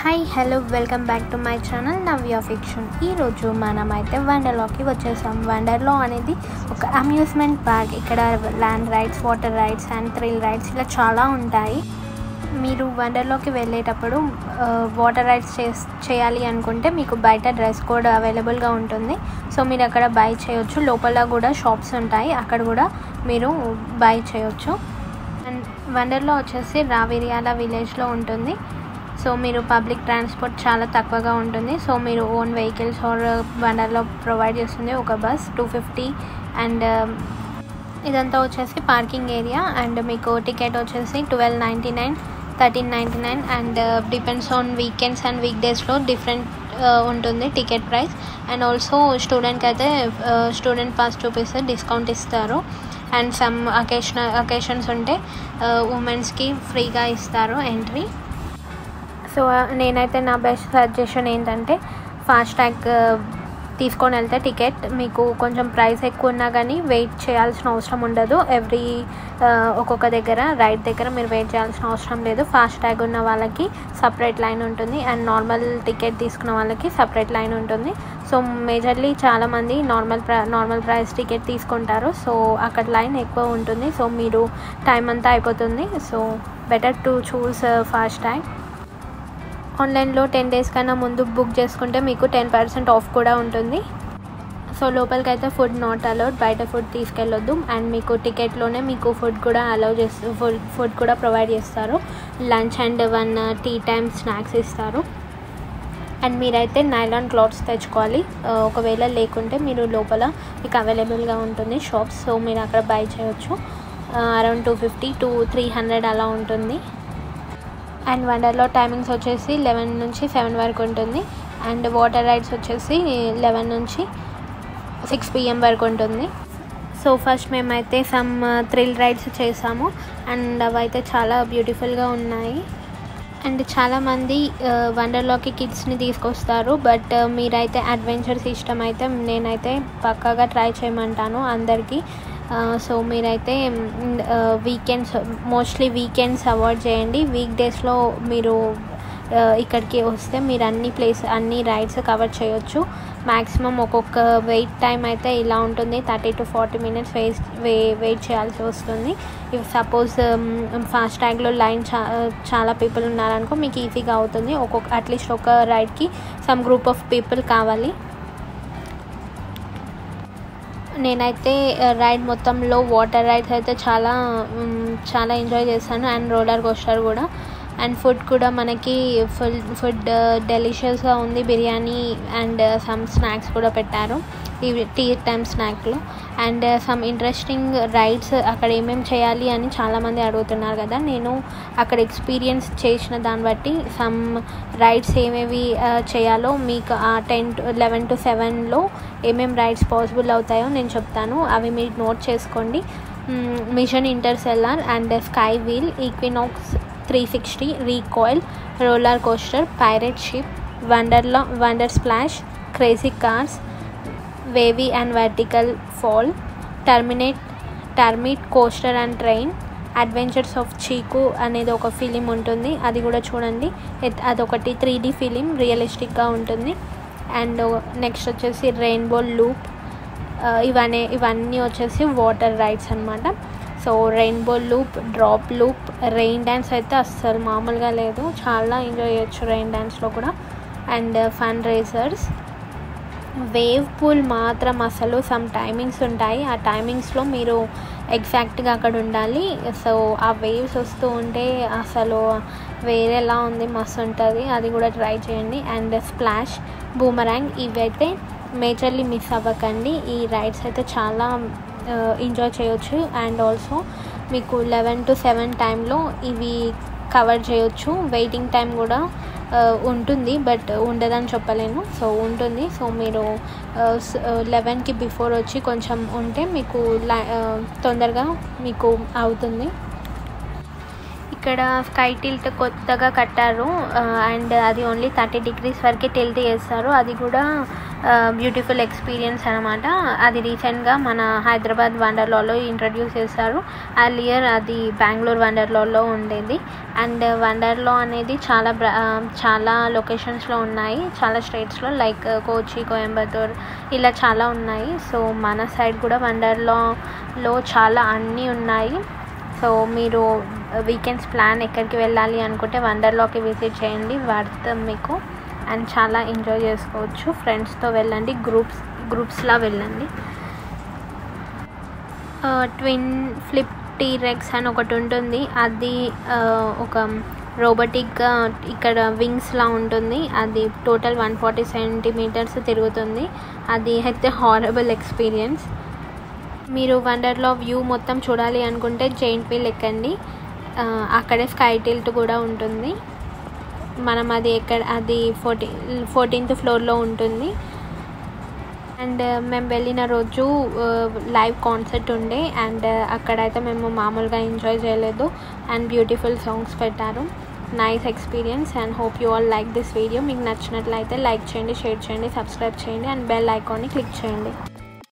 Hi hello welcome back to my channel Navya fiction. ఈరోజు మనమైతే వండర్లోకి వచ్చేసాం. వండర్లో అనేది ఒక అమ్యూజ్మెంట్ పార్క్. ఇక్కడ land rides, water rides and thrill rides ఇలా చాలా ఉంటాయి. మీరు వండర్లోకి వెళ్ళేటప్పుడు వాటర్ రైడ్స్ చేయాలి అనుకుంటే మీకు బయట డ్రెస్ కోడ్ అవైలబుల్గా ఉంటుంది. సో మీరు అక్కడ బై చేయొచ్చు. లోపల కూడా షాప్స్ ఉంటాయి, అక్కడ కూడా మీరు బై చేయొచ్చు. అండ్ వండర్లో వచ్చేసి రావిర్యాల విలేజ్లో ఉంటుంది. సో మీరు పబ్లిక్ ట్రాన్స్పోర్ట్ చాలా తక్కువగా ఉంటుంది. సో మీరు ఓన్ వెహికల్స్ ఆర్ వండర్లో ప్రొవైడ్ చేస్తుంది ఒక బస్ 250. అండ్ ఇదంతా వచ్చేసి పార్కింగ్ ఏరియా. అండ్ మీకు టికెట్ వచ్చేసి 12.99, 13.99 and depends on weekends and weak డేస్లో డిఫరెంట్ ఉంటుంది టికెట్ ప్రైస్. అండ్ ఆల్సో స్టూడెంట్కి అయితే స్టూడెంట్ పాస్ చూపిస్తే డిస్కౌంట్ ఇస్తారు. అండ్ సమ్ అకేషన్స్ ఉంటే ఉమెన్స్కి ఫ్రీగా ఇస్తారు ఎంట్రీ. సో నేనైతే నా బెస్ట్ సజెషన్ ఏంటంటే ఫాస్టాగ్ తీసుకొని వెళ్తే టికెట్ మీకు కొంచెం ప్రైస్ ఎక్కువ ఉన్నా కానీ వెయిట్ చేయాల్సిన అవసరం ఉండదు. ఒక్కొక్క దగ్గర రైడ్ దగ్గర మీరు వెయిట్ చేయాల్సిన అవసరం లేదు. ఫాస్టాగ్ ఉన్న వాళ్ళకి సపరేట్ లైన్ ఉంటుంది అండ్ నార్మల్ టికెట్ తీసుకున్న వాళ్ళకి సపరేట్ లైన్ ఉంటుంది. సో మేజర్లీ చాలామంది నార్మల్ ప్రైస్ టికెట్ తీసుకుంటారు. సో అక్కడ లైన్ ఎక్కువ ఉంటుంది. సో మీరు టైం అంతా అయిపోతుంది. So better to choose FASTag. ఆన్లైన్లో 10 days కన్నా ముందు బుక్ చేసుకుంటే మీకు 10% ఆఫ్ కూడా ఉంటుంది. సో లోపలికి అయితే ఫుడ్ నాట్ అలౌడ్, బయట ఫుడ్ తీసుకెళ్ళొద్దు. అండ్ మీకు టికెట్లోనే మీకు ఫుడ్ కూడా ఫుడ్ కూడా ప్రొవైడ్ చేస్తారు. Lunch and 1 tea time snacks ఇస్తారు. అండ్ మీరైతే నైలాన్ క్లాత్స్ తెచ్చుకోవాలి. ఒకవేళ లేకుంటే మీరు లోపల మీకు అవైలబుల్గా ఉంటుంది షాప్స్. సో మీరు అక్కడ బై చేయొచ్చు. అరౌండ్ 250 to 300 అలా ఉంటుంది. అండ్ వండర్లో టైమింగ్స్ వచ్చేసి 11 నుంచి 7 వరకు ఉంటుంది. అండ్ వాటర్ రైడ్స్ వచ్చేసి 11 నుంచి 6 PM వరకు ఉంటుంది. సో ఫస్ట్ మేమైతే సమ్ థ్రిల్ రైడ్స్ చేసాము అండ్ అవైతే చాలా బ్యూటిఫుల్గా ఉన్నాయి. అండ్ చాలామంది వండర్లోకి కిడ్స్ని తీసుకొస్తారు. బట్ మీరైతే అడ్వెంచర్స్ ఇష్టం అయితే నేనైతే పక్కాగా ట్రై చేయమంటాను అందరికీ. సో మీరైతే మోస్ట్లీ వీకెండ్స్ అవాయిడ్ చేయండి. వీక్ డేస్లో మీరు ఇక్కడికి వస్తే మీరు అన్ని రైడ్స్ కవర్ చేయొచ్చు. మ్యాక్సిమం ఒక్కొక్క వెయిట్ టైం అయితే ఇలా ఉంటుంది, 30 to 40 minutes వెయిట్ చేయాల్సి వస్తుంది. ఇఫ్ సపోజ్ ఫాస్టాగ్లో లైన్ చాలా పీపుల్ ఉన్నారనుకో మీకు ఈజీగా అవుతుంది. అట్లీస్ట్ ఒక రైడ్కి సమ్ గ్రూప్ ఆఫ్ పీపుల్ కావాలి. నేనైతే రైడ్ మొత్తంలో వాటర్ రైడ్స్ అయితే చాలా ఎంజాయ్ చేశాను. అండ్ రోలర్ కోస్టర్ కూడా. అండ్ ఫుడ్ కూడా మనకి ఫుడ్ డెలిషియస్గా ఉంది. బిర్యానీ అండ్ సమ్ స్నాక్స్ కూడా పెట్టారు టీ టైమ్ స్నాక్లో. అండ్ సమ్ ఇంట్రెస్టింగ్ రైడ్స్ అక్కడ ఏమేమి చేయాలి అని చాలామంది అడుగుతున్నారు కదా. నేను అక్కడ ఎక్స్పీరియన్స్ చేసిన దాన్ని బట్టి సమ్ రైడ్స్ ఏమేవి చేయాలో మీకు ఆ 11 to 7లో ఏమేమి రైడ్స్ పాసిబుల్ అవుతాయో నేను చెప్తాను. అవి మీరు నోట్ చేసుకోండి. Mission interstellar and sky wheel, equinox 360, recoil, roller coaster, pirate ship, wonder splash, crazy cars, wavy and vertical fall, termite coaster and train, adventures of Chikku అనేది ఒక ఫిలిం ఉంటుంది, అది కూడా చూడండి. అదొకటి 3D ఫిలిం, రియలిస్టిక్గా ఉంటుంది. అండ్ నెక్స్ట్ వచ్చేసి రెయిన్బో లూప్. ఇవన్నీ వచ్చేసి వాటర్ రైడ్స్ అన్నమాట. So rainbow loop, drop loop, rain dance అయితే అస్సలు మామూలుగా లేదు, చాలా ఎంజాయ్ చేయొచ్చు రెయిన్ డ్యాన్స్లో కూడా. And fun razor's, wave pool మాత్రం అసలు సమ్ టైమింగ్స్ ఉంటాయి. ఆ టైమింగ్స్లో మీరు ఎగ్జాక్ట్గా అక్కడ ఉండాలి. సో ఆ వేవ్స్ వస్తూ ఉంటే అసలు వేరేలా ఉంది, మస్తు ఉంటుంది, అది కూడా ట్రై చేయండి. అండ్ స్ప్లాష్, బూమరాంగ్, ఇవైతే మేజర్లీ మిస్ అవ్వకండి. ఈ రైడ్స్ అయితే చాలా ఎంజాయ్ చేయొచ్చు. అండ్ ఆల్సో మీకు 11 to 7 టైంలో ఇవి కవర్ చేయొచ్చు. వెయిటింగ్ టైం కూడా ఉంటుంది, బట్ ఉండదని చెప్పలేను. సో ఉంటుంది. సో మీరు 11కి బిఫోర్ వచ్చి కొంచెం ఉంటే మీకు తొందరగా మీకు అవుతుంది. ఇక్కడ స్కై టిల్ట్ కొత్తగా కట్టారు అండ్ అది ఓన్లీ 30 degrees వరకే టిల్ట్ చేస్తారు. అది కూడా బ్యూటిఫుల్ ఎక్స్పీరియన్స్ అనమాట. అది రీసెంట్గా మన హైదరాబాద్ వండర్లాలో ఇంట్రడ్యూస్ చేశారు. అర్లియర్ అది బెంగళూరు వండర్లాలో ఉండేది. అండ్ వండర్లా అనేది చాలా లొకేషన్స్లో ఉన్నాయి, చాలా స్టేట్స్లో, లైక్ కోచి, కోయంబత్తూర్ ఇలా చాలా ఉన్నాయి. సో మన సైడ్ కూడా వండర్లాలో చాలా అన్నీ ఉన్నాయి. సో మీరు వీకెండ్స్ ప్లాన్ ఎక్కడికి వెళ్ళాలి అనుకుంటే వండర్లాకి విజిట్ చేయండి, వర్త్ మీకు. అండ్ చాలా ఎంజాయ్ చేసుకోవచ్చు. ఫ్రెండ్స్తో వెళ్ళండి, గ్రూప్స్లా వెళ్ళండి. ట్విన్ ఫ్లిప్ టీరెక్స్ అని ఒకటి ఉంటుంది. అది ఒక రోబోటిక్గా ఇక్కడ వింగ్స్లా ఉంటుంది. అది టోటల్ 140 centimeters తిరుగుతుంది. అది అయితే హారబుల్ ఎక్స్పీరియన్స్. మీరు వండర్లా వ్యూ మొత్తం చూడాలి అనుకుంటే జైంట్ వీల్ ఎక్కండి. అక్కడే స్కై టిల్ట్ కూడా ఉంటుంది. మనం అది 14th floorలో ఉంటుంది. అండ్ మేము వెళ్ళిన రోజు లైవ్ కాన్సర్ట్ ఉండే. అండ్ అక్కడైతే మేము మామూలుగా ఎంజాయ్ చేయలేదు. అండ్ బ్యూటిఫుల్ సాంగ్స్ పెట్టారు. Nice experience. And hope you all like this video. మీకు నచ్చినట్లయితే లైక్ చేయండి, షేర్ చేయండి, సబ్స్క్రైబ్ చేయండి అండ్ బెల్ ఐకాన్ని క్లిక్ చేయండి.